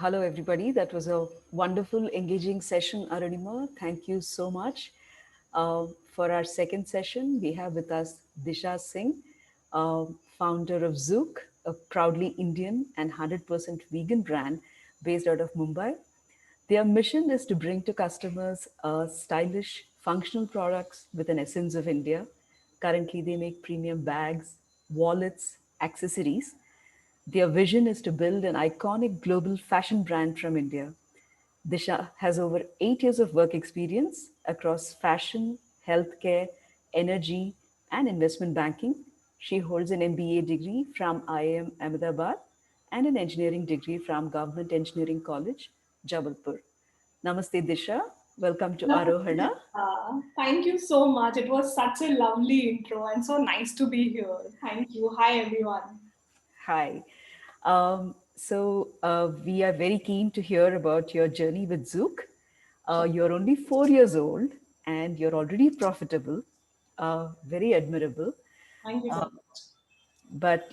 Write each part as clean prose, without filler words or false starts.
Hello, everybody. That was a wonderful, engaging session, Arunima. Thank you so much. For our second session, we have with us Disha Singh, uh, founder of Zook, a proudly Indian and 100% vegan brand based out of Mumbai. Their mission is to bring to customers stylish, functional products with an essence of India. Currently, they make premium bags, wallets, accessories. Their vision is to build an iconic global fashion brand from India. Disha has over 8 years of work experience across fashion, healthcare, energy, and investment banking. She holds an MBA degree from IIM Ahmedabad and an engineering degree from Government Engineering College, Jabalpur. Namaste, Disha. Welcome to Namaste, Arohana. Disha. Thank you so much. It was such a lovely intro and so nice to be here. Thank you. Hi, everyone. Hi. We are very keen to hear about your journey with Zook. Sure. You're only 4 years old and you're already profitable, very admirable. Thank you so much. But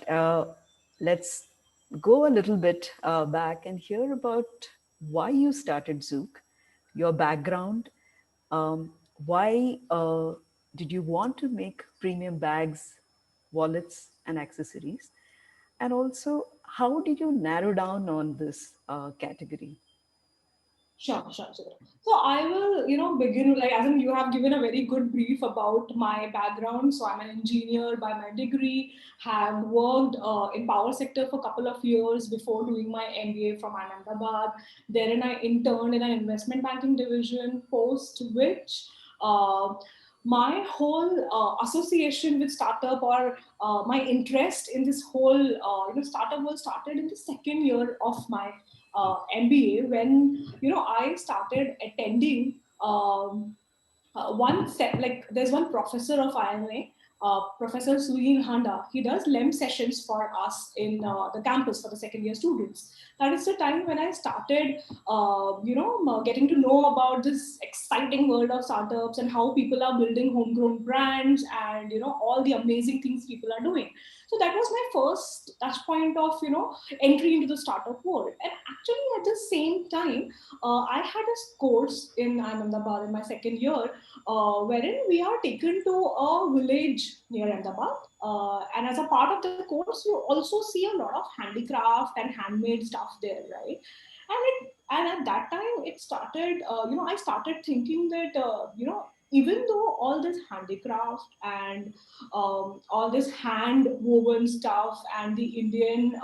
let's go a little bit back and hear about why you started Zook, your background, um, why did you want to make premium bags, wallets, and accessories? And also, how did you narrow down on this category? Sure. So I will, begin like as in you have given a very good brief about my background. So I'm an engineer by my degree, have worked in power sector for a couple of years before doing my MBA from Ahmedabad. Therein I interned in an investment banking division, post which my whole association with startup or my interest in this whole startup world started in the second year of my MBA when I started attending one set like there's one professor of IMA, Professor Sunil Handa. He does LEM sessions for us in the campus for the second year students. That is the time when I started, getting to know about this exciting world of startups and how people are building homegrown brands and all the amazing things people are doing. So that was my first touch point of entry into the startup world. And actually, at the same time, I had a course in Ahmedabad in my second year wherein we are taken to a village near Ahmedabad. And as a part of the course, you also see a lot of handicraft and handmade stuff there, right? And at that time, it started. I started thinking that even though all this handicraft and all this hand woven stuff and the Indian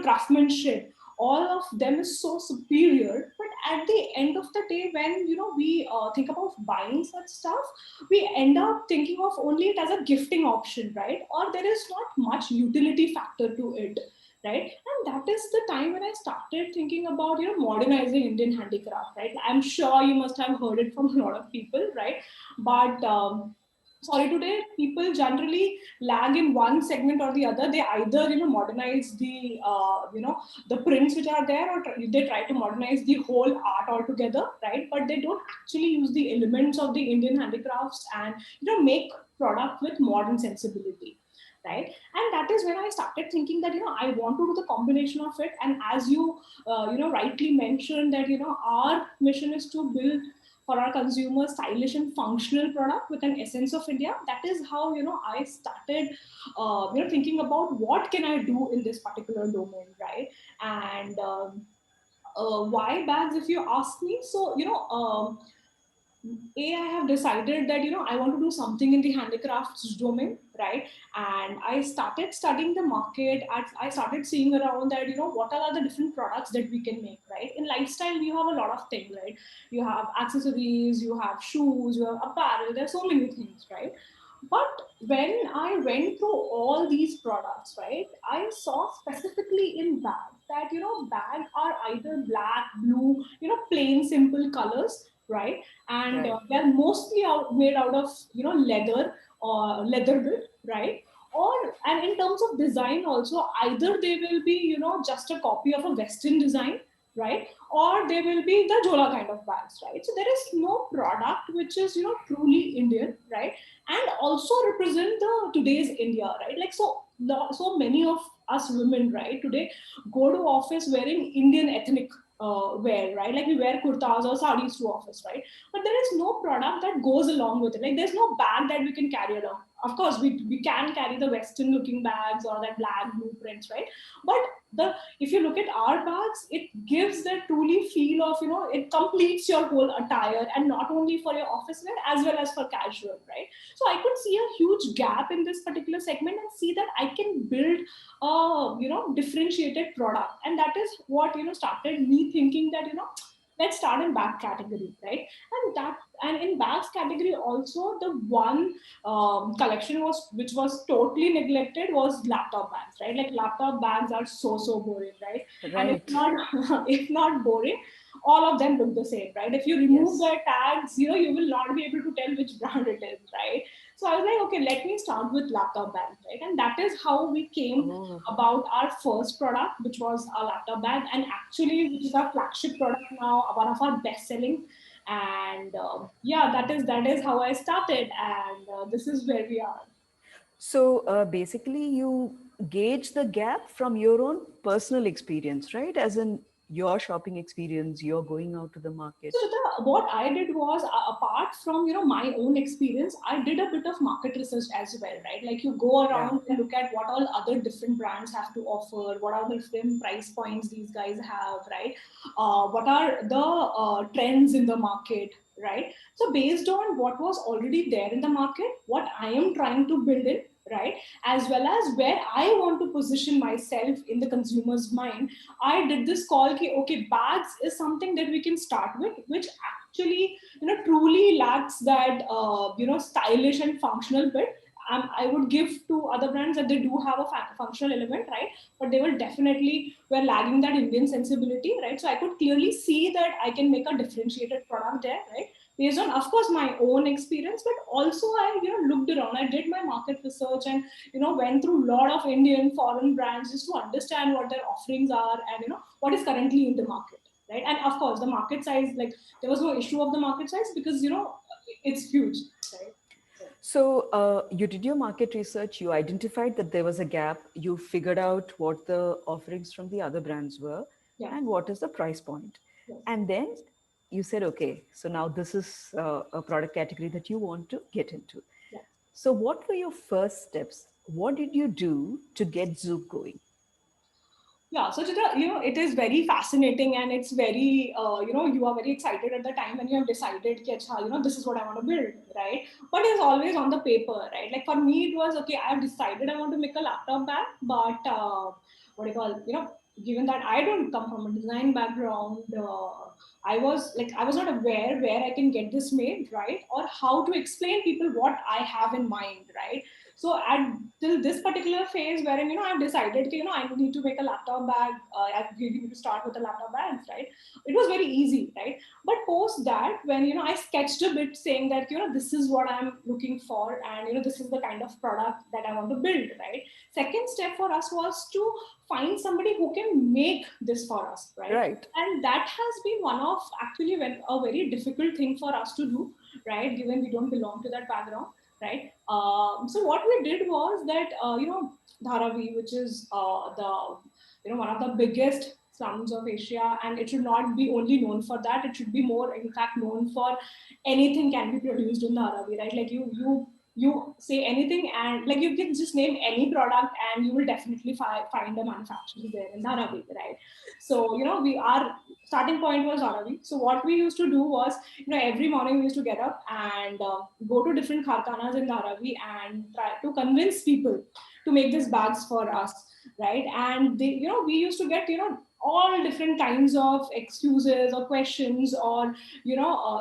craftsmanship, all of them is so superior, but at the end of the day when we think about buying such stuff, we end up thinking of only it as a gifting option, right? Or there is not much utility factor to it, right? And that is the time when I started thinking about modernizing Indian handicraft, right? I'm sure you must have heard it from a lot of people, right? But sorry, today people generally lag in one segment or the other. They either modernize the prints which are there, or they try to modernize the whole art altogether, right? But they don't actually use the elements of the Indian handicrafts and make product with modern sensibility, right? And that is when I started thinking that I want to do the combination of it. And as you rightly mentioned that our mission is to build for our consumers stylish and functional product with an essence of India. That is how I started thinking about what can I do in this particular domain, right? And why bags, if you ask me? So I have decided that I want to do something in the handicrafts domain, right? And I started studying the market. I started seeing around that what are the different products that we can make, right? In lifestyle, you have a lot of things, right? You have accessories, you have shoes, you have apparel. There's so many things, right? But when I went through all these products, right, I saw specifically in bag that bag are either black, blue, plain simple colors, right? And Right. they're mostly made out of leather or leather bit, right? Or and in terms of design also, either they will be just a copy of a Western design, right? Or they will be the Jola kind of bags, right? So there is no product which is truly Indian, right? And also represent the today's India, right? Like so many of us women, right, today go to office wearing Indian ethnic wear, right? Like we wear kurtas or saris to office, right? But there is no product that goes along with it. Like there's no bag that we can carry along. Of course, we can carry the Western looking bags or that black blueprints, right? But the if you look at our bags, it gives that truly feel of, it completes your whole attire, and not only for your office wear as well as for casual, right? So I could see a huge gap in this particular segment and see that I can build a, differentiated product. And that is what, started me thinking that, let's start in bag category, right? And in bags category also, the one collection was which was totally neglected was laptop bags, right? Like laptop bags are so boring, right? And if Right. not if not boring, all of them look the same, right? If you remove Yes. their tags, you will not be able to tell which brand it is, right? So I was like, okay, let me start with laptop bags, right? And that is how we came Oh. about our first product, which was a laptop bag, and actually, which is our flagship product now, one of our best selling. And yeah, that is how I started, and this is where we are. So basically, you gauge the gap from your own personal experience, right? As in your shopping experience, you're going out to the market. So Chitra, what I did was, apart from my own experience, I did a bit of market research as well, right? Like you go Yeah. around and look at what all other different brands have to offer, what are the different price points these guys have, right? What are the trends in the market, right? So based on what was already there in the market, what I am trying to build in, right, as well as where I want to position myself in the consumer's mind, I did this call ki, okay, bags is something that we can start with, which actually, truly lacks that, stylish and functional bit. I would give to other brands that they do have a functional element, right? But they will definitely were lagging that Indian sensibility, right? So I could clearly see that I can make a differentiated product there, right? Based on, of course, my own experience, but also I, looked around. I did my market research and went through a lot of Indian foreign brands just to understand what their offerings are and what is currently in the market, right? And of course the market size, like there was no issue of the market size because it's huge, right? So, So you did your market research, you identified that there was a gap, you figured out what the offerings from the other brands were yeah. and what is the price point. Yes. And then you said, okay, so now this is a product category that you want to get into. Yeah. So, what were your first steps? What did you do to get Zoop going? Yeah, so Chitra, it is very fascinating and it's very, you are very excited at the time when you have decided, ki, "Acha, this is what I want to build, right? But it's always on the paper, right? Like for me, it was, okay, I have decided I want to make a laptop bag, but what do you call, given that I don't come from a design background, I was not aware where I can get this made, right? Or how to explain people what I have in mind, right? So at till this particular phase wherein I've decided that I need to make a laptop bag, I need to start with the laptop bags, right? It was very easy, right? But post that, when I sketched a bit saying that this is what I'm looking for, and this is the kind of product that I want to build, right? Second step for us was to find somebody who can make this for us, right? Right. And that has been one of actually a very difficult thing for us to do, right? Given we don't belong to that background, right? So what we did was that Dharavi, which is the one of the biggest slums of Asia, and it should not be only known for that. It should be more, in fact, known for anything can be produced in Dharavi, right? Like you say anything, and like you can just name any product and you will definitely find a manufacturer there in Dharavi, right? So we are starting point was Dharavi. So what we used to do was, every morning we used to get up and go to different kharkanas in Dharavi and try to convince people to make these bags for us, right? And they, we used to get all different kinds of excuses or questions or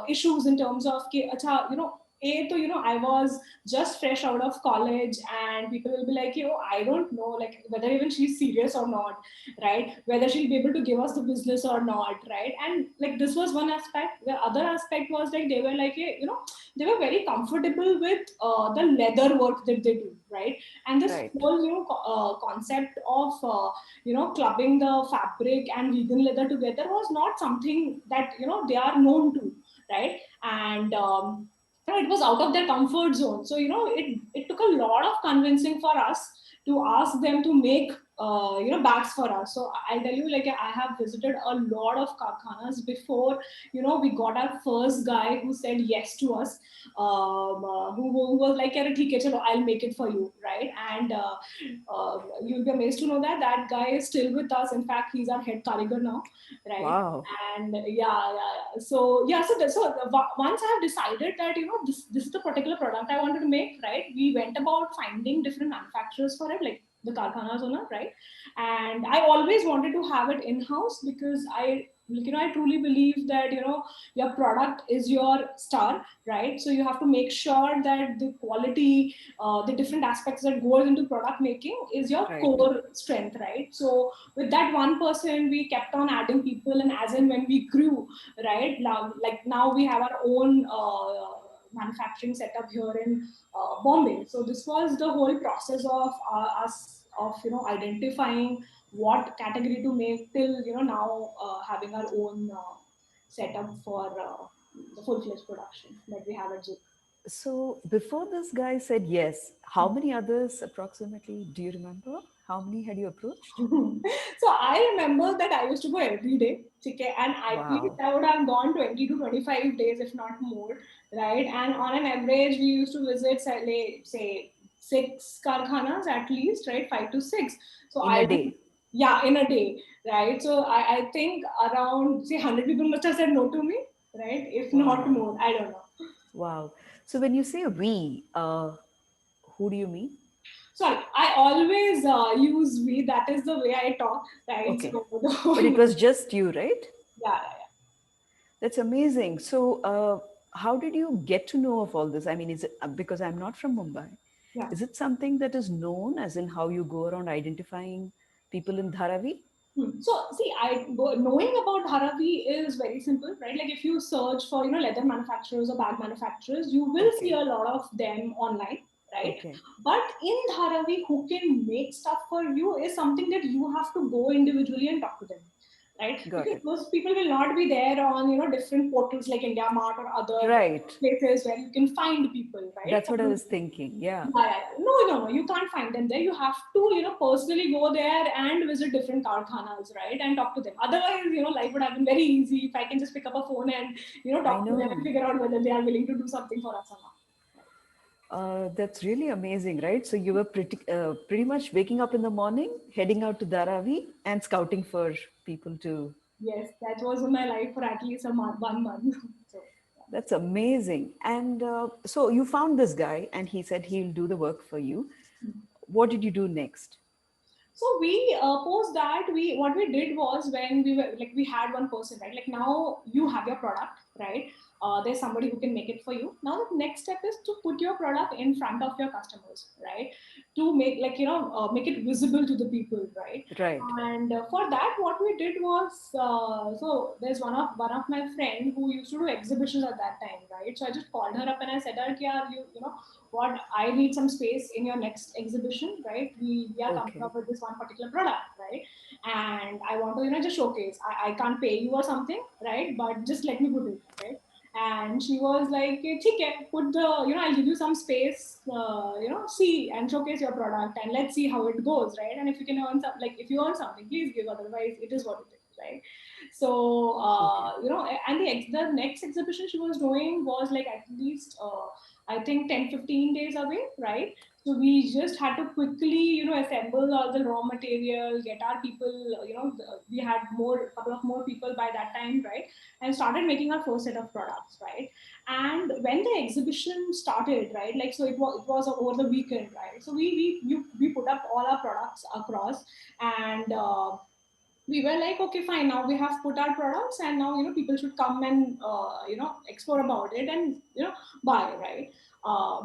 issues in terms of कि, अच्छा, I was just fresh out of college, and people will be like, I don't know, like whether even she's serious or not, right? Whether she'll be able to give us the business or not, right? And like this was one aspect. The other aspect was like they were like, they were very comfortable with the leather work that they do, right? And this Right. whole concept of clubbing the fabric and vegan leather together was not something that they are known to, right? And it was out of their comfort zone. So it took a lot of convincing for us to ask them to make bags for us. So I'll tell you, like, I have visited a lot of karkhanas before, we got our first guy who said yes to us, who was like, "Okay, chalo, I'll make it for you," right? And you'll be amazed to know that that guy is still with us. In fact, he's our head karigar now, right? Wow. And yeah. So yeah, once I have decided that this is the particular product I wanted to make, right? We went about finding different manufacturers for it, like the karkhanas owner, right? And I always wanted to have it in house because I truly believe that your product is your star, right? So you have to make sure that the quality, the different aspects that goes into product making is your Right. core strength, right? So with that one person, we kept on adding people, and as in when we grew, right? Now we have our own manufacturing setup here in Bombay. So this was the whole process of us of identifying what category to make till now having our own setup for the full-fledged production that we have at Zoom. So before this guy said yes, how many others approximately do you remember? How many had you approached? So I remember that I used to go every day, okay, and at least Wow. I would have gone 20 to 25 days, if not more, right? And on an average, we used to visit, say 6 karkhanas at least, right? 5 to 6. So In a I, day. yeah, in a day, right? So I think around, say, 100 people must have said no to me, right? If not Wow. more, I don't know. Wow. So when you say we, who do you mean? Sorry, I always use we. That is the way I talk, right? Okay. So the But whole, it was just you, right? yeah. That's amazing. So, how did you get to know of all this? I mean, is it because I'm not from Mumbai? Yeah. Is it something that is known, as in how you go around identifying people in Dharavi? So see, knowing about Dharavi is very simple, right? Like if you search for leather manufacturers or bag manufacturers, you will see Okay. a lot of them online, right? Okay. But in Dharavi, who can make stuff for you is something that you have to go individually and talk to them, right? Got Because it. those people will not be there on different portals like India Mart or other Right. places where you can find people, right? That's what I was thinking. Yeah. Yeah. No, you can't find them there. You have to, personally go there and visit different karkhanas, right? And talk to them. Otherwise, life would have been very easy if I can just pick up a phone and, I talk to them and know. figure out whether they are willing to do something for us or not. That's really amazing, right? So you were pretty much waking up in the morning, heading out to Dharavi, and scouting for people to. Yes, that was in my life for at least a month, 1 month. So, yeah. That's amazing. And so you found this guy, and he said he'll do the work for you. What did you do next? So we post that we what we did was when we were like we had one person, right? Like now you have your product, right? There's somebody who can make it for you. Now the next step is to put your product in front of your customers, right? To make make it visible to the people, right? Right. And for that, what we did was so there's one of my friend who used to do exhibitions at that time, right? So I just called her up and I said, her, "Yeah, what I need some space in your next exhibition, right? We are coming Okay. up with this one particular product, right? And I want to, just showcase. I can't pay you or something, right? But just let me put it, right?" And she was like, "Okay, put the, I'll give you some space, see and showcase your product and let's see how it goes, right? And if you can earn some, like if you earn something, please give. Otherwise, it is what it is, right?" So, Okay. and the next exhibition she was doing was like at least, I think 10-15 days away, right? So we just had to quickly, assemble all the raw material, get our people, we had couple of more people by that time, right? And started making our first set of products, right? And when the exhibition started, right, like so it was over the weekend, right? So we put up all our products across, and we were like, okay, fine, now we have put our products, and now people should come and explore about it and buy, right?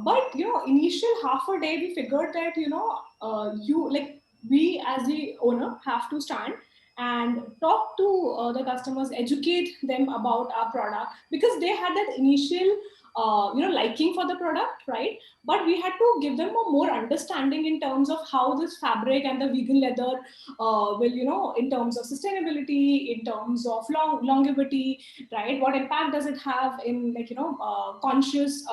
But initial half a day we figured that you like we as the owner have to stand and talk to the customers, educate them about our product, because they had that initial liking for the product, right? But we had to give them a more understanding in terms of how this fabric and the vegan leather will, in terms of sustainability, in terms of longevity, right? What impact does it have in, like, conscious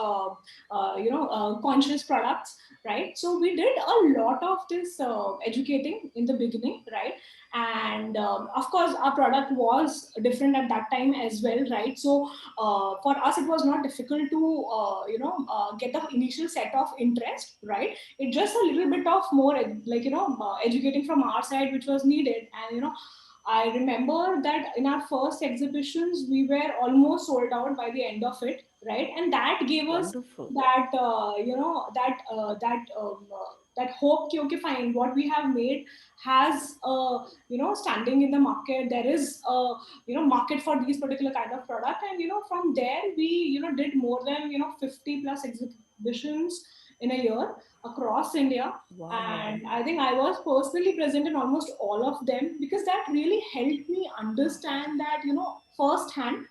products, right? So we did a lot of this educating in the beginning, right? And of course our product was different at that time as well, right? So for us it was not difficult to get the initial set of interest, right? It just a little bit of more educating from our side which was needed. And I remember that in our first exhibitions we were almost sold out by the end of it, right? And that gave us Wonderful. that that hope कि, okay, fine, what we have made has standing in the market. There is a market for these particular kind of product. And from there we did more than 50 plus exhibitions in a year across India. Wow. And I think I was personally present in almost all of them, because that really helped me understand that firsthand,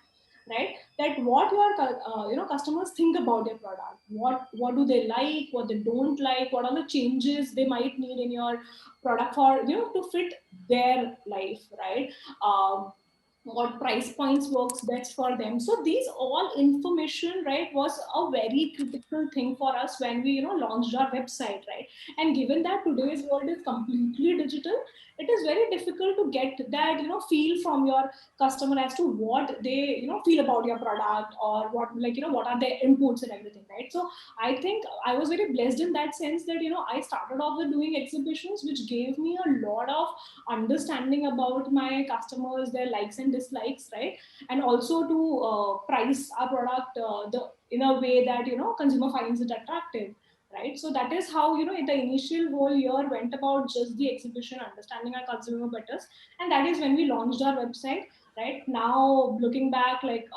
right, that what your customers think about your product, what do they like, what they don't like, what are the changes they might need in your product for to fit their life, right? What price points works best for them. So these all information, right, was a very critical thing for us when we launched our website, right? And given that today's world is completely digital, it is very difficult to get that feel from your customer as to what they feel about your product, or what, like, what are their inputs and everything, right? So I think I was very blessed in that sense that I started off with doing exhibitions, which gave me a lot of understanding about my customers, their likes and dislikes, right? And also to price our product the in a way that consumer finds it attractive, right? So that is how in the initial whole year went about, just the exhibition, understanding our consumer better. And that is when we launched our website, right? Now looking back, like,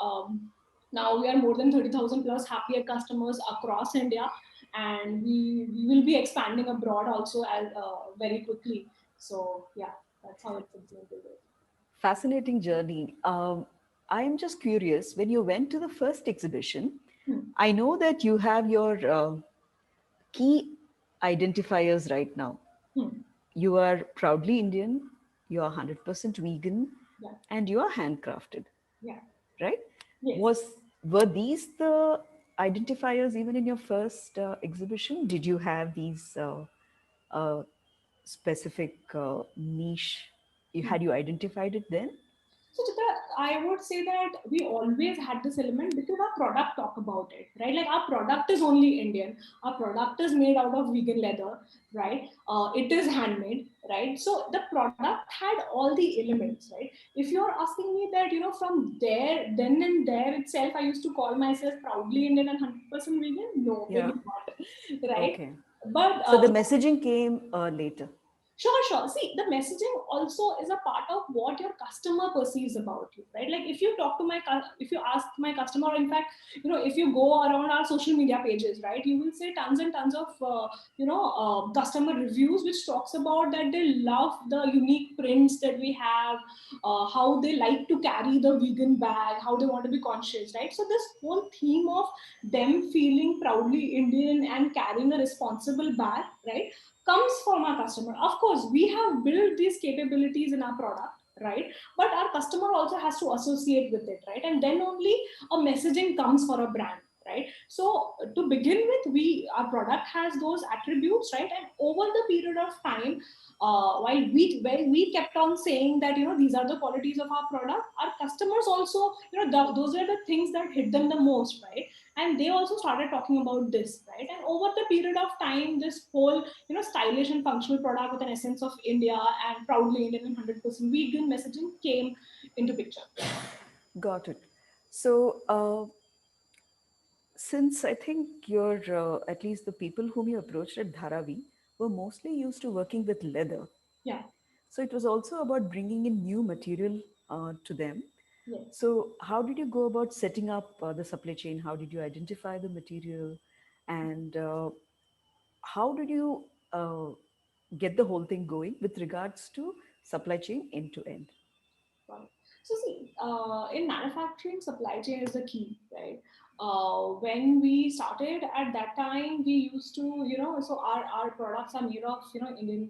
now we are more than 30,000 plus happier customers across India, and we will be expanding abroad also as very quickly. So yeah, that's how it's implemented. Fascinating journey. I'm just curious, when you went to the first exhibition, Hmm. I know that you have your key identifiers right now. Hmm. You are proudly Indian, you are 100% vegan, Yeah. and you are handcrafted, Yeah. right? Yes. Was Were these the identifiers even in your first exhibition? Did you have these uh, specific niche? Hmm. Had you identified it then? So Chitra, I would say that we always had this element because our product talk about it, right? Like our product is only Indian. Our product is made out of vegan leather, right? It is handmade, right? So the product had all the elements, right? If you're asking me that, from there, then and there itself, I used to call myself proudly Indian and 100% vegan. No, Yeah. maybe not, right? Okay. But So the messaging came later. sure, sure. See, the messaging also is a part of what your customer perceives about you, right? Like if you talk to if you ask my customer, or in fact, if you go around our social media pages, right, you will see tons and tons of, customer reviews, which talks about that they love the unique prints that we have, how they like to carry the vegan bag, how they want to be conscious, right? So this whole theme of them feeling proudly Indian and carrying a responsible bag, right, comes from our customer. Of course, we have built these capabilities in our product, right? But our customer also has to associate with it, right? And then only a messaging comes for a brand, right? So to begin with, our product has those attributes, right? And over the period of time, while we kept on saying that these are the qualities of our product, our customers also, those are the things that hit them the most, right? And they also started talking about this, right? And over the period of time, this whole stylish and functional product with an essence of India and proudly Indian and 100% vegan messaging came into picture. Got it. So, since I think you're, at least the people whom you approached at Dharavi were mostly used to working with leather. Yeah. So it was also about bringing in new material to them. Yes. So, how did you go about setting up the supply chain? How did you identify the material? And how did you get the whole thing going with regards to supply chain end to end? Got it. So see, in manufacturing, supply chain is the key, right? when we started at that time, we used to, so our products are made of, Indian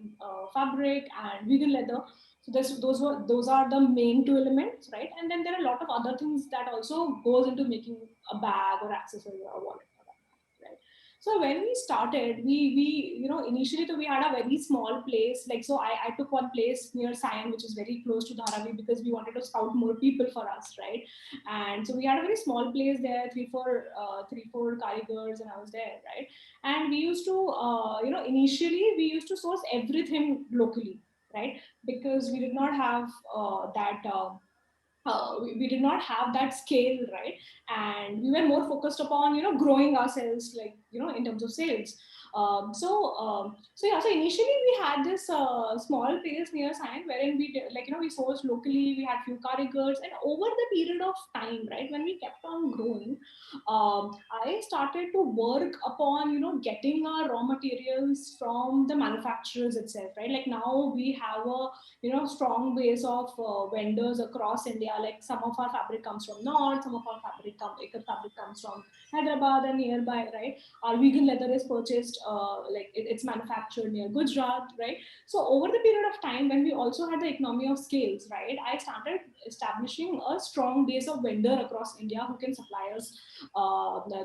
fabric and vegan leather. So those are the main two elements, right? And then there are a lot of other things that also goes into making a bag or accessory or a wallet for that matter, right? So when we started, we initially, so we had a very small place. Like, so I took one place near Sion, which is very close to Dharavi, because we wanted to scout more people for us, right? And so we had a very small place there, three four karigars, and I was there, right? And we used to, initially we used to source everything locally, right? Because we did not have that. We did not have that scale, right? And we were more focused upon, growing ourselves, like, in terms of sales. So yeah, so initially we had this small place near Sion, wherein we did, like, we sourced locally. We had few karigars, and over the period of time, right, when we kept on growing, I started to work upon, getting our raw materials from the manufacturers itself, right? Like, now we have a, strong base of vendors across India. Like, some of our fabric comes from north, some of our fabric comes from Hyderabad and nearby, right? Our vegan leather is purchased, like, it's manufactured near Gujarat, right? So over the period of time, when we also had the economy of scales, right, I started establishing a strong base of vendor across India who can supply us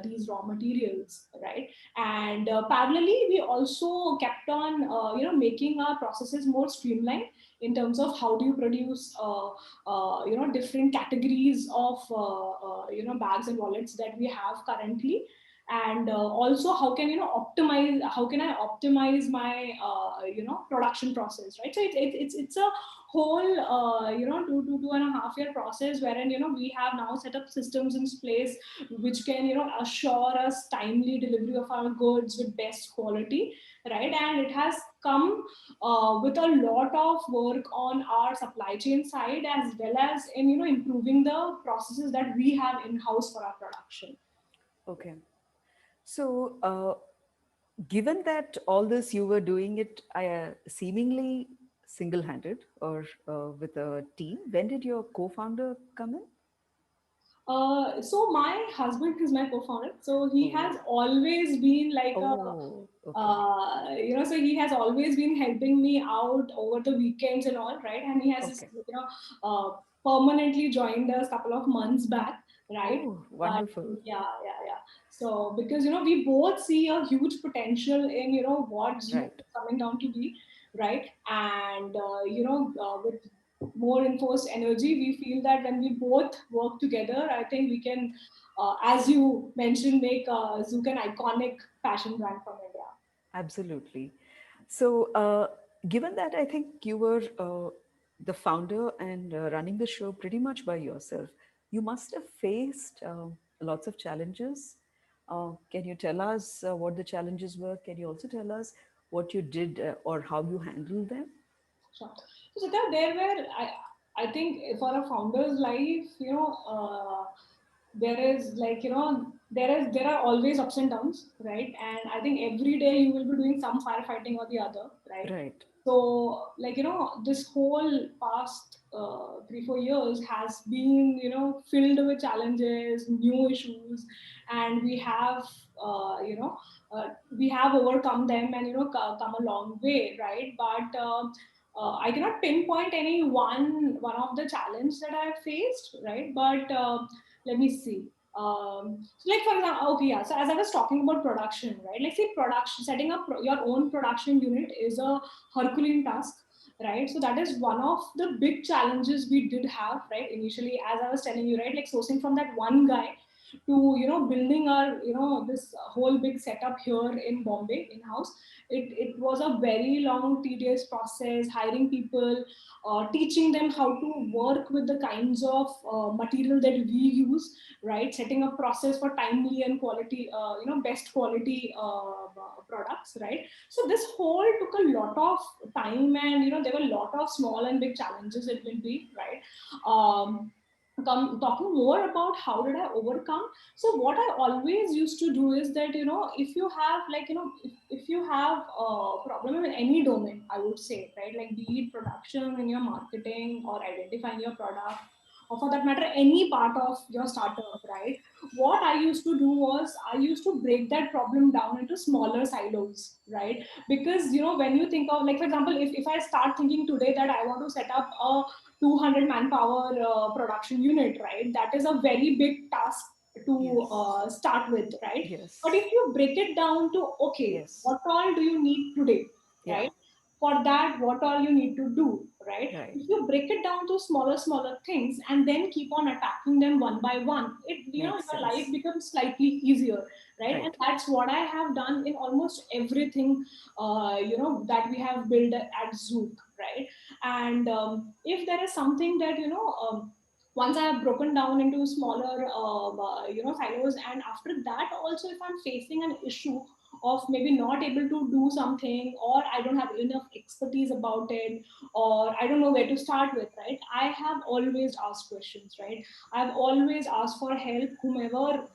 these raw materials, right? And parallelly, we also kept on, making our processes more streamlined in terms of how do you produce, different categories of, bags and wallets that we have currently. And also, how can, how can I optimize my, production process, right? So it's a whole, 2.5 year process, wherein, we have now set up systems in place which can, assure us timely delivery of our goods with best quality, right? And it has come with a lot of work on our supply chain side, as well as in, improving the processes that we have in house for our production. Okay. So, given that all this you were doing it seemingly single handed or with a team, when did your co founder come in? So my husband is my co-founder. So he has Oh, always been like a, oh, okay. so he has always been helping me out over the weekends and all, right? And he has just, Okay. permanently joined us a couple of months back, right? Oh, But wonderful. yeah. So because, we both see a huge potential in, what Zoom Right. is coming down to be, right? And with more enforced energy, we feel that when we both work together, I think we can, as you mentioned, make Zook an iconic fashion brand from India. Absolutely. So, given that I think you were the founder and running the show pretty much by yourself, you must have faced lots of challenges. Can you tell us what the challenges were? Can you also tell us what you did or how you handled them? Sure. So Siddharth, I think for a founder's life, there is, like, there are always ups and downs, right? And I think every day you will be doing some firefighting or the other, right? Right. So, like, this whole past 3 4 years has been, filled with challenges, new issues, and we have overcome them, and, come a long way, right? But I cannot pinpoint any one of the challenge that I have faced, right? But let me see. So, like, for example, okay, yeah. So as I was talking about production, right? Like, say, production, setting up your own production unit is a Herculean task, right? So that is one of the big challenges we did have, right? Initially, as I was telling you, right, like, sourcing from that one guy to, building our, this whole big setup here in Bombay in house. It was a very long, tedious process, hiring people, teaching them how to work with the kinds of material that we use, right? Setting up process for timely and quality, best quality products, right? So this whole took a lot of time, and, there were a lot of small and big challenges it will be, right? Talking more about how did I overcome. So what I always used to do is that, if you have, like, if you have a problem in any domain, I would say, right, like, be it production, in your marketing, or identifying your product, or for that matter, any part of your startup, right? What I used to do was I used to break that problem down into smaller silos, right? Because, when you think of, like, for example, if I start thinking today that I want to set up a 200 manpower production unit, right? That is a very big task to Yes. start with, right? But Yes. if you break it down to, okay, Yes. what all do you need today, Yeah. right? For that, what all you need to do, right? Right. If you break it down to smaller things and then keep on attacking them one by one, Makes your life sense. becomes slightly easier, right? And Right. that's what I have done in almost everything, that we have built at Zook, right? And if there is something that, once I have broken down into smaller, silos, and after that also, if I'm facing an issue of maybe not able to do something, or I don't have enough expertise about it, or I don't know where to start with, right? I have always asked questions, right? I've always asked for help, whomever,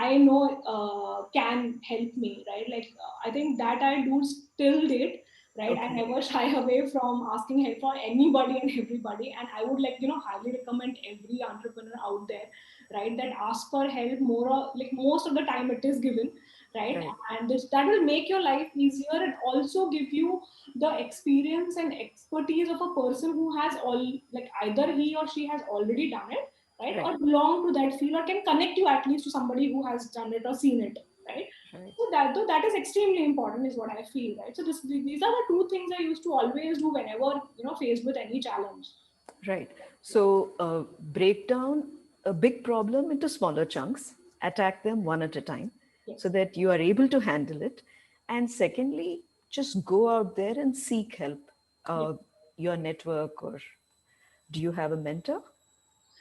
I know can help me, right? Like, I think that I do still date, right? I Okay. never shy away from asking help for anybody and everybody, and I would, like, highly recommend every entrepreneur out there, right, that ask for help more, like, most of the time it is given, right? Right. And that will make your life easier, and also give you the experience and expertise of a person who has all, like, either he or she has already done it, right, Right. or belong to that field, or can connect you at least to somebody who has done it or seen it, right? Right. So that, though, that is extremely important, is what I feel, right? So these are the two things I used to always do whenever, faced with any challenge. Right. So break down a big problem into smaller chunks, attack them one at a time so Yes. that you are able to handle it. And secondly, just go out there and seek help. Yes. Uh, your network, or do you have a mentor?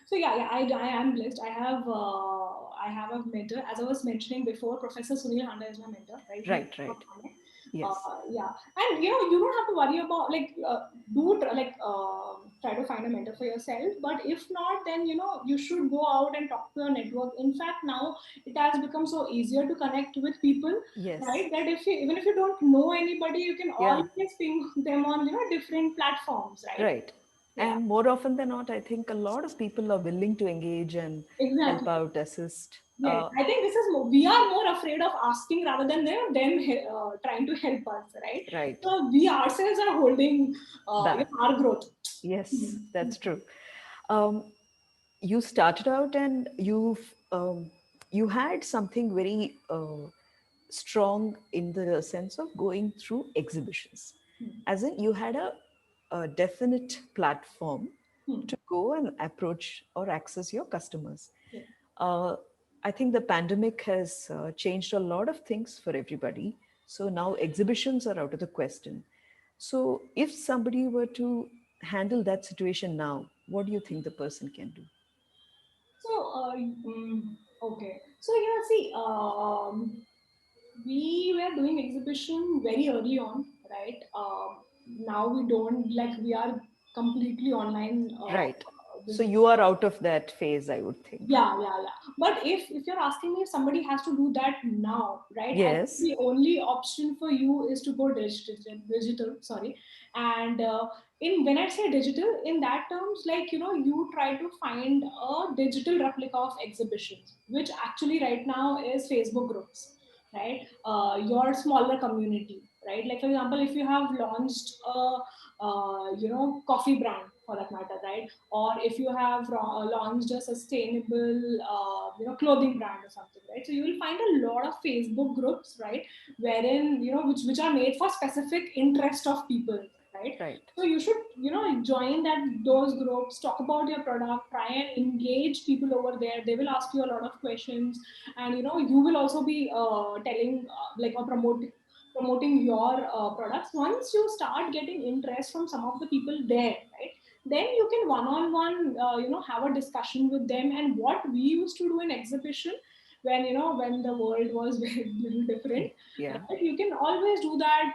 So yeah, I am blessed. I have a mentor. As I was mentioning before, Professor Sunil Handa is my mentor, right? He's Right, from right. Pune. Yes. Yeah, and you don't have to worry about, like, try to find a mentor for yourself. But if not, then you should go out and talk to your network. In fact, now it has become so easier to connect with people, Yes. right? That even if you don't know anybody, you can Yeah. always ping them on different platforms, right? Right. Yeah, And more often than not, I think a lot of people are willing to engage and help exactly. out, assist. Yes, I think this is more, we are more afraid of asking rather than them trying to help us, right? Right. So we ourselves are holding Back. our growth. Yes, Mhm. that's true. Um, you started out and you had something very strong in the sense of going through exhibitions, Hmm. as in you had a definite platform Hmm. to go and approach or access your customers. Yeah. uh, I think the pandemic has changed a lot of things for everybody, so now exhibitions are out of the question. So if somebody were to handle that situation now, what do you think the person can do? So, okay. So, yeah, see, we were doing exhibition very early on, right? Now we don't, like, we are completely online. Right. So Business. you are out of that phase, I would think. Yeah. But if you're asking me if somebody has to do that now, right? I think Yes. the only option for you is to go digital. Sorry, and in when I say digital, in that terms, like, you try to find a digital replica of exhibitions, which actually right now is Facebook groups, right? Your smaller community, right? Like, for example, if you have launched a coffee brand, for that matter, right? Or if you have launched a sustainable clothing brand or something, right? So you will find a lot of Facebook groups, right, wherein, which are made for specific interest of people, right? Right. So you should, join those groups, talk about your product, try and engage people over there. They will ask you a lot of questions, and you will also be telling, like, or promoting your products. Once you start getting interest from some of the people there, right, then you can one-on-one have a discussion with them. And what we used to do in exhibition, when when the world was very little different, Yeah. right, you can always do that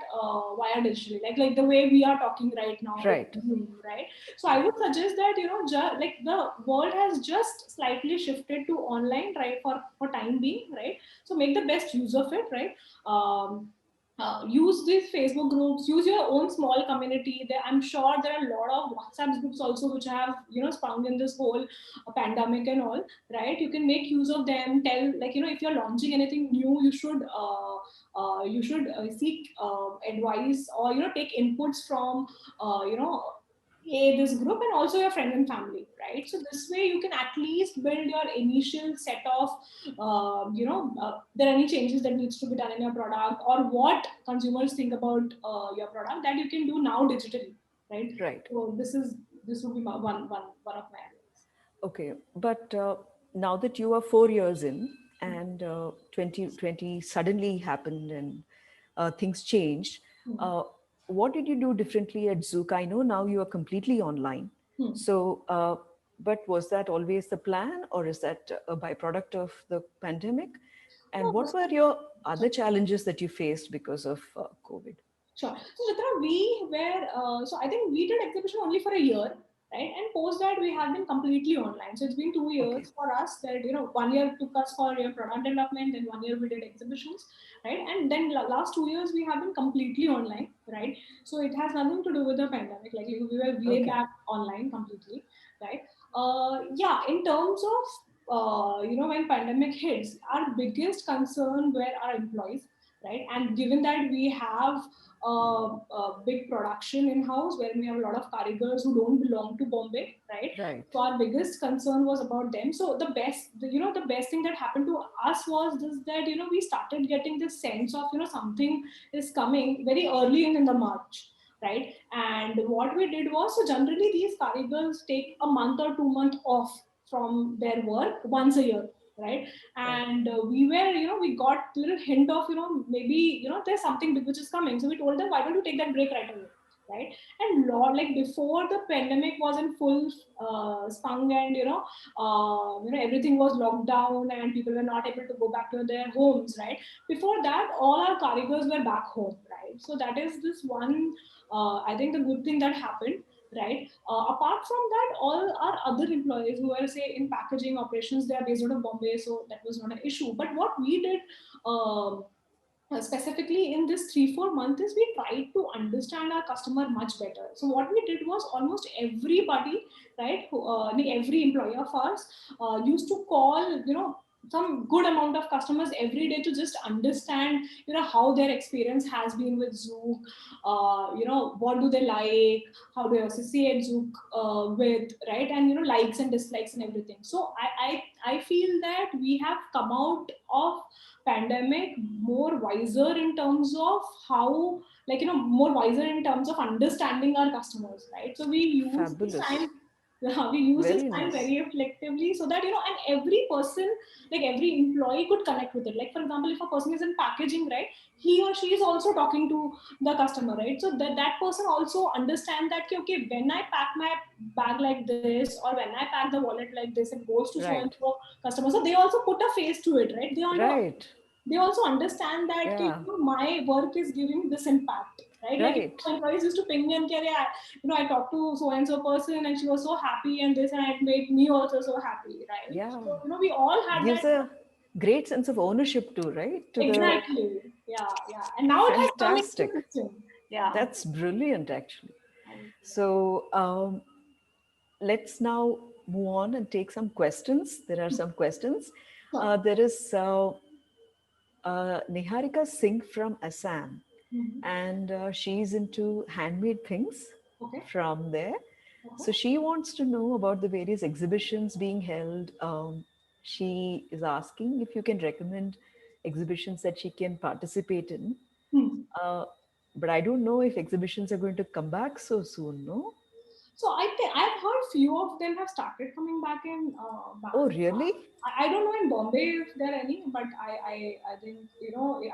via digitally, like the way we are talking right now with Right. Zoom, right? So I would suggest that, like, the world has just slightly shifted to online, right, for time being, right? So make the best use of it, right? um, use these Facebook groups, use your own small community. I'm sure there are a lot of WhatsApp groups also which have sprung in this whole pandemic and all, right? You can make use of them. Tell, like, if you're launching anything new, you should seek advice, or take inputs from this group, and also your friend and family, right? So this way you can at least build your initial set of there are any changes that needs to be done in your product, or what consumers think about your product, that you can do now digitally, right? Right. So this would be one of my ideas. Okay. But now that you are 4 years in, and 2020 suddenly happened, and things changed, Hmm. uh, what did you do differently at Zook? I know now you are completely online. Hmm. So, but was that always the plan, or is that a byproduct of the pandemic? And No, what were your other challenges that you faced because of COVID? sure. So Chitra, we were so I think we did exhibition only for a year, right? And post that we have been completely online. So it's been 2 years Okay. for us. That 1 year took us for your product development, and 1 year we did exhibitions, right? And then last 2 years we have been completely online, right? So it has nothing to do with the pandemic. Like we were way Okay. back online completely, right? Yeah. In terms of when pandemic hits, our biggest concern were our employees, right? And given that we have a big production in house where we have a lot of carigars who don't belong to Bombay, right? Right. So our biggest concern was about them. So the best thing that happened to us was this, that we started getting this sense of something is coming very early in the March, right? And what we did was, so generally these carigars take a month or 2 months off from their work once a year, right? Right. And we were we got little hint of maybe there's something big which is coming, so we told them, why don't you take that break right away, right? And Lord, like before the pandemic was in full spung, and everything was locked down and people were not able to go back to their homes, right? Before that, all our carigars were back home, right? So that is this one, I think, the good thing that happened, right? Apart from that, all our other employees who are, say, in packaging operations, they are based out of Bombay, so that was not an issue. But what we did specifically in this 3-4 months is we tried to understand our customer much better. So what we did was, almost everybody, right, every employee of ours used to call some good amount of customers every day to just understand how their experience has been with Zook, what do they like, how do they associate Zook with, right? And likes and dislikes and everything. So I feel that we have come out of pandemic more wiser in terms of how, like, more wiser in terms of understanding our customers, right? So we use this Fabulous. time, yeah, we use this Very time nice. very effectively, so that and every person, like every employee, could connect with it. Like, for example, if a person is in packaging, right, he or she is also talking to the customer, right? So that person also understand that, okay, when I pack my bag like this, or when I pack the wallet like this, it goes to so and Right. so customer. So they also put a face to it, right? Right. They also understand that, okay, Yeah. my work is giving this impact, right? Like, Right. employees used to ping me and carry, I talked to so and so person and she was so happy, and this, and it made me also so happy, right? Yeah. So we all had that. Gives a great sense of ownership too, right? To the Exactly. Yeah, yeah. And now it has come into the fantastic. system. Yeah. That's brilliant, actually. And, So let's now move on and take some questions. There are some questions. so, There is Niharika Singh from Assam, mhm. and she's into handmade things Okay. from there. So Okay. she wants to know about the various exhibitions being held. She is asking if you can recommend exhibitions that she can participate in. Hmm. Uh, but I don't know if exhibitions are going to come back so soon, no? So I think I've heard few of them have started coming back in Oh, Bangalore. really? I don't know in Bombay if there are any, but I think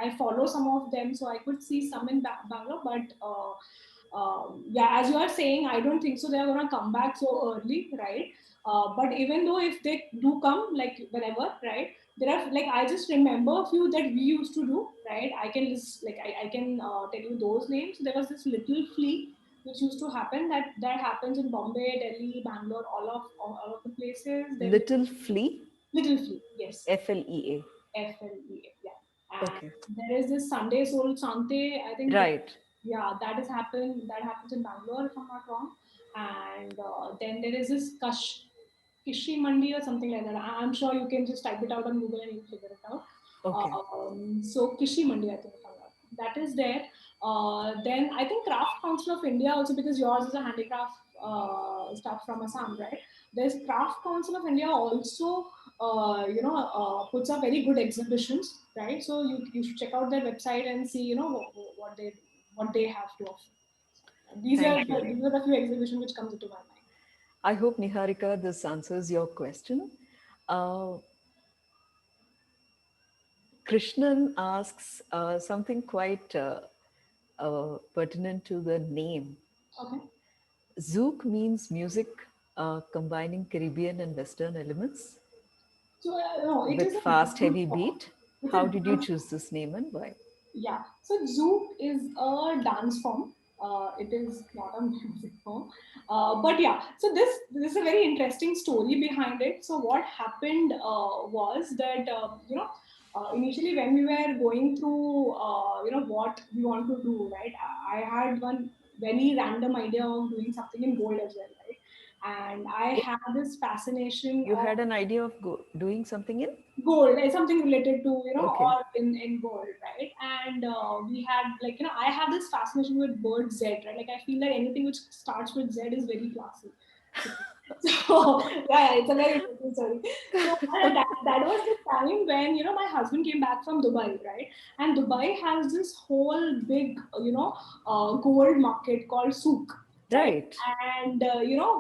I follow some of them, so I could see some in Bangalore. But yeah, as you are saying, I don't think so. They are gonna come back so early, right? But even though if they do come, like whenever, right? There are, like, I just remember a few that we used to do, right? I can just, like, I can tell you those names. There was this little flea which used to happen, that happens in Bombay, Delhi, Bangalore, all of the places. Then Little Flea, little flea, yes, FLEA. FLEA, yeah. Okay. And there is this Sunday Soul Sante, I think that, Right. yeah, that happens in Bangalore if I'm not wrong. And then there is this Kishi Mandi or something like that. I'm sure you can just type it out on Google and you'll figure it out. Okay. So Kishi Mandi, I think if I'm not wrong. That is there. Then I think Craft Council of India also, because yours is a handicraft stuff from Assam, right? There's Craft Council of India also, puts up very good exhibitions, right? So you should check out their website and see, what they have to offer. Thank you. These are the few exhibitions which comes into my mind. I hope, Niharika, this answers your question. Uh, Krishnan asks something quite pertinent to the name. Okay. Zouk means music combining Caribbean and Western elements So no, it with is a fast, dance heavy form. beat. It's a How did you dance. choose this name and why? Yeah. So Zouk is a dance form. It is not a music form. But yeah. So this is a very interesting story behind it. So what happened was that initially when we were going through what we want to do, right? I had one very random idea of doing something in gold as well, right? And I Oh, had this fascination you of had an idea of doing something in? gold, like something related to Okay. or in gold, right? And we had, like, I have this fascination with word Z, right? Like I feel that anything which starts with Z is very classy. So yeah, it's a very interesting story. So that was the time when my husband came back from Dubai, right? And Dubai has this whole big gold market called souk, right? Right. And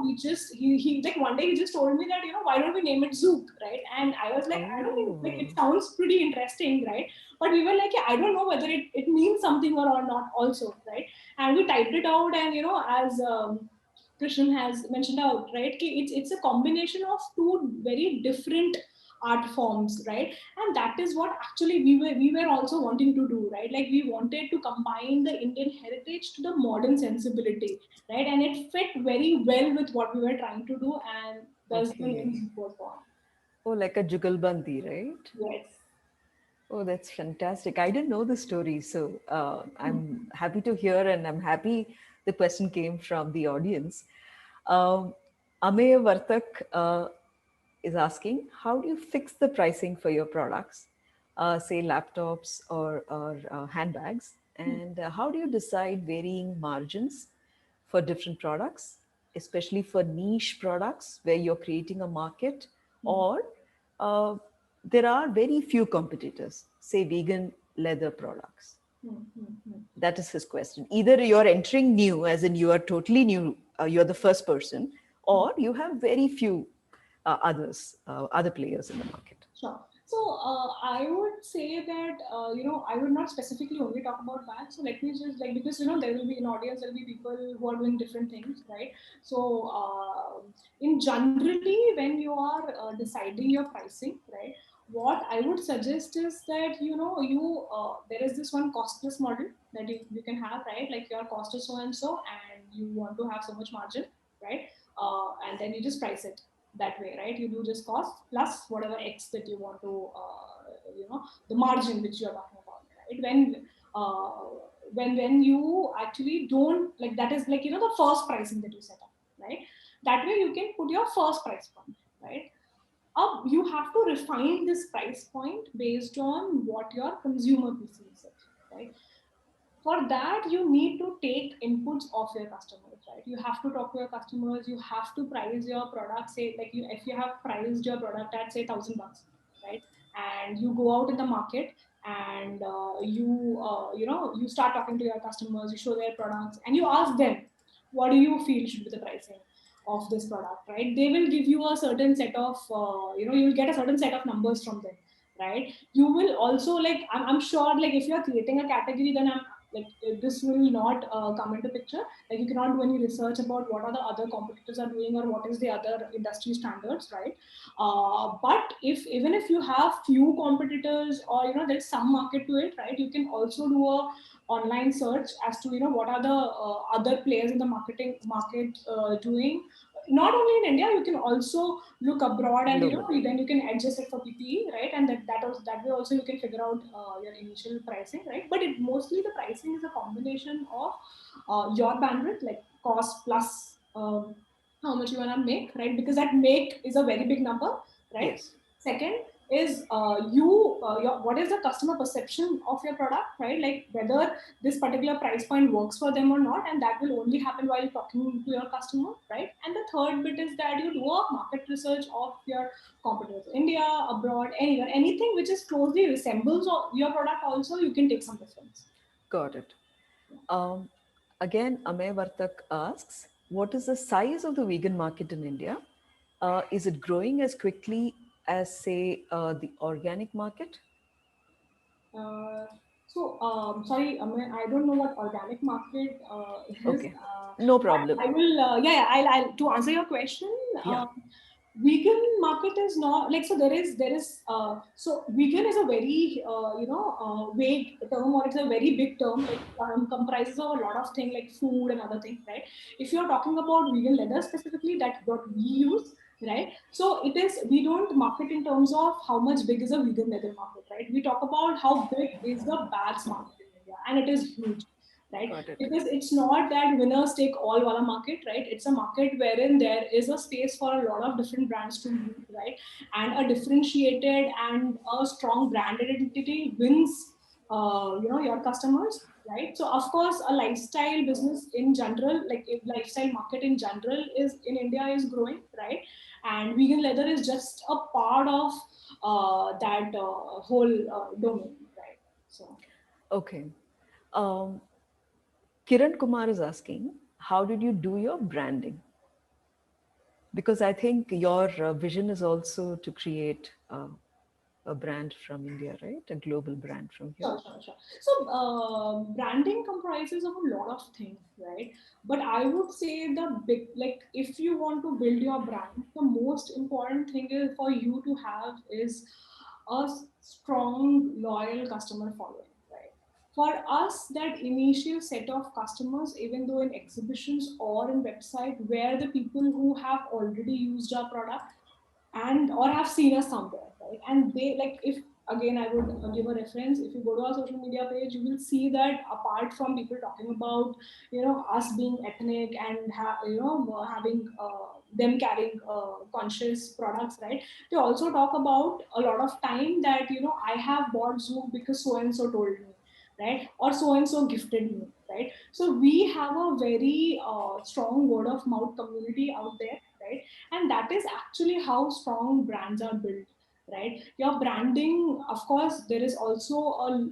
we just he like one day he just told me that why don't we name it Zouk, right? And I was like, I don't think, like, Oh, it sounds pretty interesting, right? But we were like, yeah, I don't know whether it means something or not also, right? And we typed it out, and as Krishnan has mentioned out, right? It's a combination of two very different art forms, right? And that is what actually we were also wanting to do, right? Like we wanted to combine the Indian heritage to the modern sensibility, right? And it fit very well with what we were trying to do, and thus the name okay. Zoop was born. Oh, like a jugalbandi, right? Yes. Oh, that's fantastic. I didn't know the story. So I'm happy to hear, and I'm happy the question came from the audience. Um, Ameya Vartak is asking, how do you fix the pricing for your products, say laptops or handbags? And how do you decide varying margins for different products, especially for niche products where you're creating a market, or uh, there are very few competitors, say vegan leather products? That is his question. Either you're entering new, as in you are totally new, you're the first person, or you have very few other players in the market. Sure. So I would say that I would not specifically only talk about bags. So let me just, like, because there will be an audience, there will be people who are doing different things, right? So in generally, when you are deciding your pricing, right, what I would suggest is that there is this one cost plus model that you can have, right? Like your cost is so and so, and you want to have so much margin, right? And then you just price it that way, right? You do just cost plus whatever X that you want to, the margin which you're talking about, right? When you actually don't, like, that is like, the first pricing that you set up, right? That way you can put your first price point, right? You have to refine this price point based on what your consumer perceives it, right? For that you need to take inputs of your customers, right? You have to talk to your customers, you have to price your product, say, like, if you have priced your product at, say, $1,000, right? And you go out in the market, and you start talking to your customers, you show their products, and you ask them, what do you feel should be the pricing of this product, right? They will give you a certain set of you'll get a certain set of numbers from them, right? You will also, like, I'm sure, like, if you're creating a category, then I'm like, this will not come into picture. Like, you cannot do any research about what are the other competitors are doing, or what is the other industry standards, right? But if even if you have few competitors, or there's some market to it, right, you can also do a online search as to what are the other players in the market doing. not only in India, you can also look abroad, and Globally. then you can adjust it for PPE, right? And that way also you can figure out your initial pricing, right? But mostly the pricing is a combination of your bandwidth, like cost plus how much you wanna make, right? Because that make is a very big number, right? Yes. Second is what is the customer perception of your product, right? Like whether this particular price point works for them or not, and that will only happen while talking to your customer, right? And the third bit is that you do a market research of your competitors, India, abroad, anywhere, anything which is closely resembles your product. Also, you can take some difference. Got it. Um, Again, Amay Vartak asks, what is the size of the vegan market in India? Is it growing as quickly as, say, the organic market? Uh, Sorry, I don't know what organic market is. Okay, no But problem. I will, I'll to answer your question. Yeah, Vegan market is not like, so so vegan is a very vague term, or it's a very big term, like comprises of a lot of things like food and other things, right? If you're talking about vegan leather specifically, that's what we use, right? So it is, we don't market in terms of how much big is a vegan leather market, right? We talk about how big is the bags market in India, and it is huge, right? got it. Because it's not that winners take all wala market, right? It's a market wherein there is a space for a lot of different brands to move, right? And a differentiated and a strong brand identity wins, your customers, right? So of course, a lifestyle business in general, like if lifestyle market in general is in India is growing, right? And vegan leather is just a part of that whole domain, right? So. Okay. Um, Kiran Kumar is asking, how did you do your branding? Because I think your vision is also to create a brand from India, right? A global brand from here. Sure. So, branding comprises of a lot of things, right? But I would say the big, like, if you want to build your brand, the most important thing is for you to have is a strong, loyal customer following, right? For us, that initial set of customers, even though in exhibitions or in website, where the people who have already used our product and or have seen us somewhere, right? And they, like, if again I would give a reference, if you go to our social media page, you will see that apart from people talking about us being ethnic and having them carrying conscious products, right? They also talk about a lot of time that I have bought Zoom because so and so told me, right? Or so and so gifted me, right? So we have a very strong word of mouth community out there, right? And that is actually how strong brands are built, right? Your branding, of course, there is also a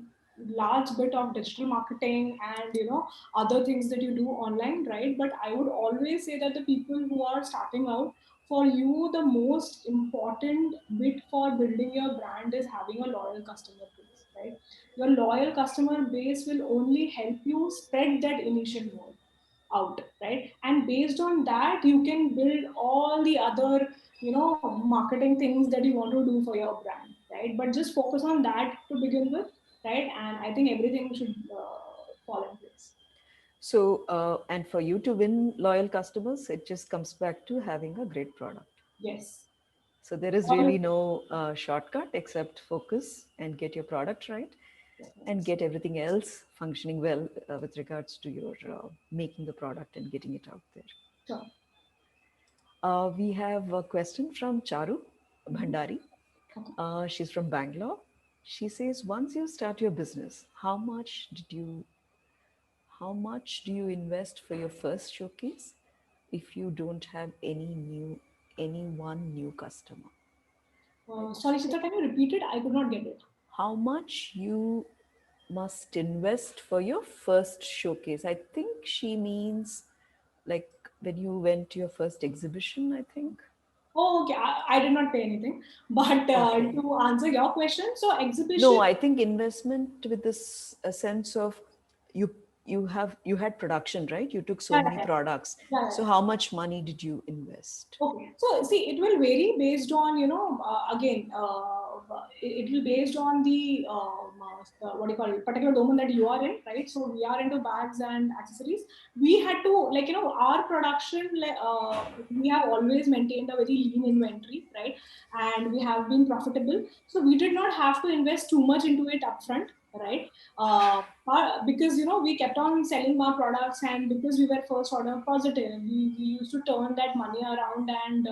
large bit of digital marketing and other things that you do online, right? But I would always say that the people who are starting out, for you the most important bit for building your brand is having a loyal customer base, right? Your loyal customer base will only help you spread that initial word out, right? And based on that, you can build all the other, marketing things that you want to do for your brand, right? But just focus on that to begin with, right? And I think everything should fall in place. So, and for you to win loyal customers, it just comes back to having a great product. Yes. So there is All really no shortcut except focus and get your product right and yes. get everything else functioning well with regards to your making the product and getting it out there. Sure. We have a question from Charu Mhm. Bhandari. Okay. She's from Bangalore. She says, once you start your business, how much do you invest for your first showcase if you don't have any one new customer? Sorry, Shita, can you repeat it? I could not get it. How much you must invest for your first showcase? I think she means like when you went to your first exhibition, I think. Oh, okay. I did not pay anything. But Okay. to answer your question, so No, exhibition. I think investment with this a sense of you you had production, right? You took so Yeah, many yeah, products. yeah. So how much money did you invest? Okay, so see, it will vary based on, again, it will based on the what do you call it, particular domain that you are in, right? So we are into bags and accessories. We had to, like, our production, we have always maintained a very lean inventory, right? And we have been profitable. So we did not have to invest too much into it upfront, right? Because, we kept on selling our products, and because we were first order positive, we used to turn that money around and,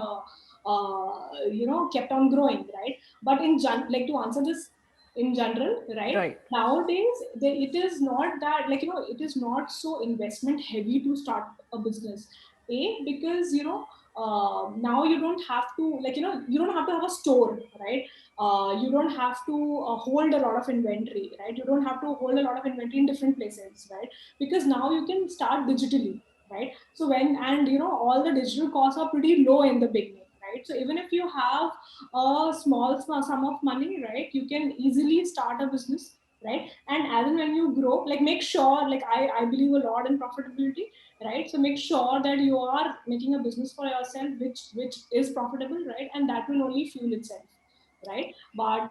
kept on growing, right? But like, to answer this in general, right? Right. Nowadays, it is not that, like, it is not so investment heavy to start a business. Because, now you don't have to, like, you don't have to have a store, right? You don't have to hold a lot of inventory, right? You don't have to hold a lot of inventory in different places, right? Because now you can start digitally, right? So and all the digital costs are pretty low in the beginning, right? So even if you have a small sum of money, right, you can easily start a business, right? And as and when you grow, like, make sure, like, I believe a lot in profitability, right? So make sure that you are making a business for yourself which is profitable, right? And that will only fuel itself, right? But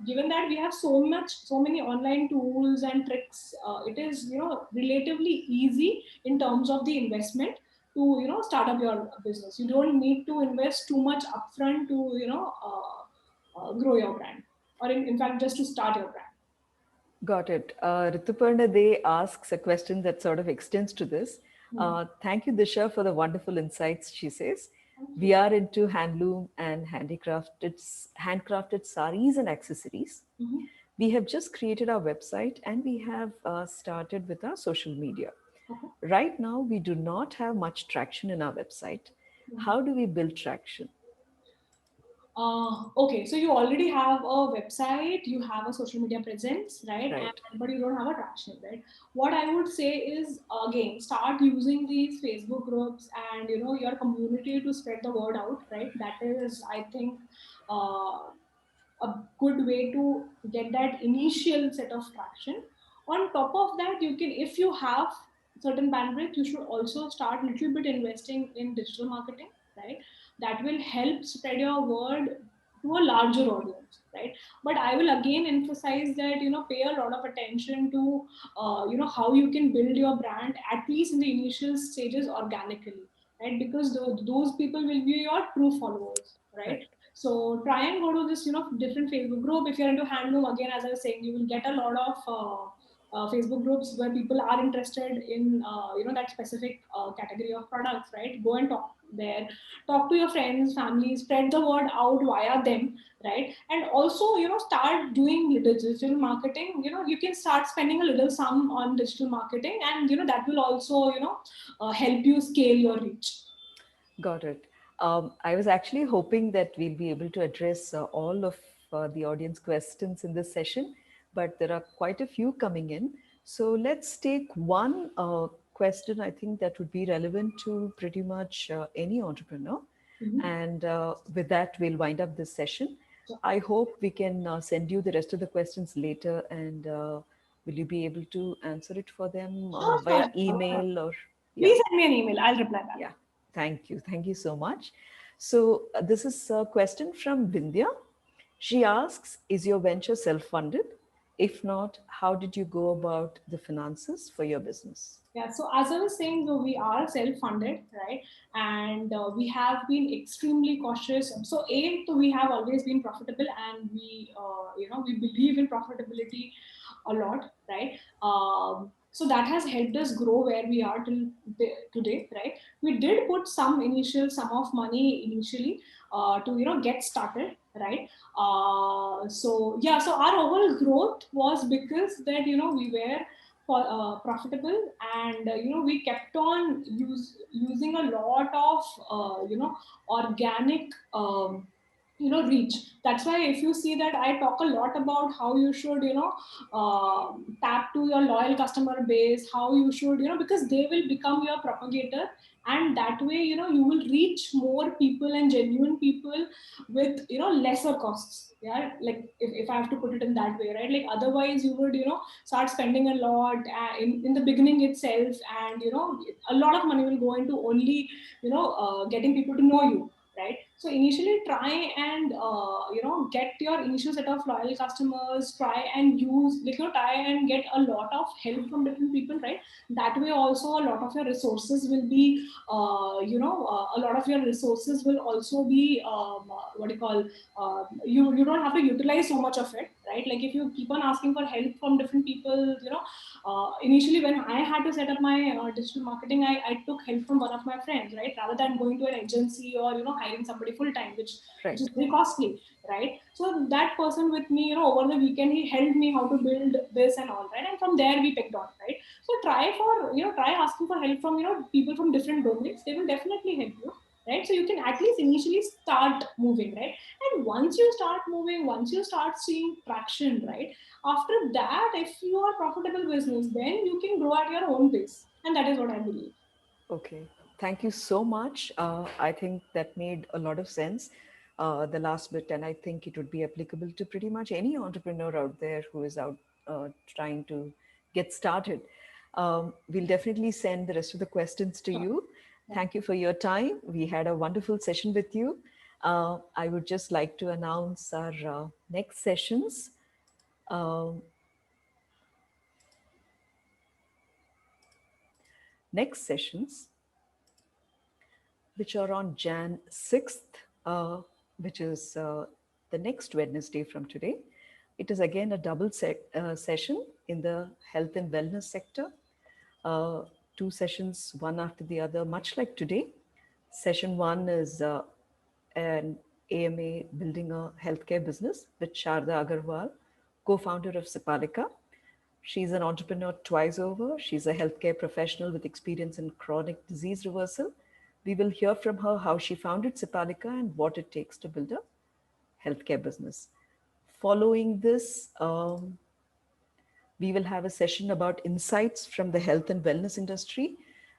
given that we have so many online tools and tricks, it is, relatively easy in terms of the investment to, start up your business. You don't need to invest too much upfront to, grow your brand, or in fact just to start your brand. Got it. Rituparna, they asks a question that sort of extends to this. Hmm. Thank you, Disha, for the wonderful insights, she says. Thank We you. are into handloom and handcrafted saris and accessories. Mhm. We have just created our website and we have started with our social media. Okay. Right now, we do not have much traction in our website. How do we build traction? Okay, so you already have a website, you have a social media presence, right? Right. But you don't have a traction, right? What I would say is, again, start using these Facebook groups and, your community to spread the word out, right? That is, I think, uh, a good way to get that initial set of traction. On top of that, you can, if you have certain bandwidth, you should also start a little bit investing in digital marketing, right? That will help spread your word to a larger audience, right? But I will again emphasize that, pay a lot of attention to, how you can build your brand, at least in the initial stages, organically, right? Because those people will be your true followers, right? Right. So try and go to this, different Facebook group. If you're into handloom, again, as I was saying, you will get a lot of Facebook groups where people are interested in, that specific category of products, right? Go and talk to your friends, family, spread the word out via them, right? And also, start doing digital marketing. You can start spending a little sum on digital marketing, and that will also, help you scale your reach. Got it. I was actually hoping that we'll be able to address all of the audience questions in this session, but there are quite a few coming in. So let's take one question, I think, that would be relevant to pretty much any entrepreneur. Mhm. And with that, we'll wind up this session. So, I hope we can send you the rest of the questions later, and will you be able to answer it for them sure, via sure. email or, yeah? Please send me an email. I'll reply back. Yeah, thank you. Thank you so much. So, this is a question from Vindhya. She asks, is your venture self funded? If not, how did you go about the finances for your business? Yeah, so as I was saying, though, we are self-funded, right? And we have been extremely cautious. So, so we have always been profitable, and we believe in profitability a lot, right? So that has helped us grow where we are till today, right? We did put some initial sum of money initially to, get started, right? So yeah, so our overall growth was because that, we were profitable, and we kept on using a lot of organic reach. That's why if you see that I talk a lot about how you should tap to your loyal customer base, how you should, because they will become your propagator, and that way, you will reach more people and genuine people with, lesser costs. Yeah, like, if I have to put it in that way, right? Like, otherwise you would, start spending a lot in the beginning itself, and a lot of money will go into only getting people to know you, right? So initially try and get your initial set of loyal customers, try and use, try and get a lot of help from different people, right? That way also a lot of your resources will be a lot of your resources will also be what do you call you don't have to utilize so much of it, right? Like if you keep on asking for help from different people, initially when I had to set up my digital marketing, I took help from one of my friends, right? Rather than going to an agency or hiring somebody full time, which Right. is very costly, right? So that person with me, over the weekend, he helped me how to build this and all, right? And from there we picked on, right? So try asking for help from people from different domains. They will definitely help you, right? So you can at least initially start moving, right? And once you start moving, once you start seeing traction, right? After that, if you are profitable business, then you can grow at your own pace, and that is what I believe. Okay. Thank you so much. I think that made a lot of sense, the last bit, and I think it would be applicable to pretty much any entrepreneur out there who is out trying to get started. We'll definitely send the rest of the questions to Sure. you. Yeah. Thank you for your time. We had a wonderful session with you. I would just like to announce our next sessions. Um Next sessions, which are on Jan 6th, which is the next Wednesday from today. It is again a double session in the health and wellness sector. Uh, Two sessions, one after the other, much like today. Session one is an AMA building a healthcare business with Sharda Agarwal, co founder of Sipalika. She's an entrepreneur twice over. She's a healthcare professional with experience in chronic disease reversal. We will hear from her how she founded Sipalika and what it takes to build a healthcare business. Following this, we will have a session about insights from the health and wellness industry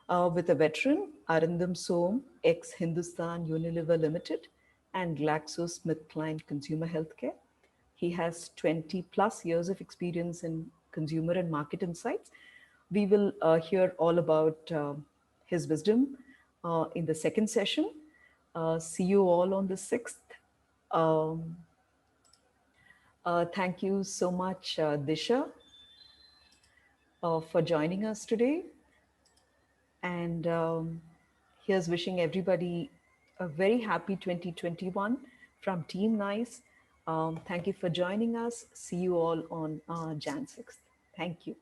with a veteran, Arindam Som, ex Hindustan Unilever Limited and GlaxoSmithKline Consumer Healthcare. He has 20 plus years of experience in consumer and market insights. We will hear all about his wisdom in the second session. See you all on the 6th. Um, thank you so much, Disha, for joining us today. And here's wishing everybody a very happy 2021 from Team Nice. Thank you for joining us. See you all on Jan 6th. Thank you.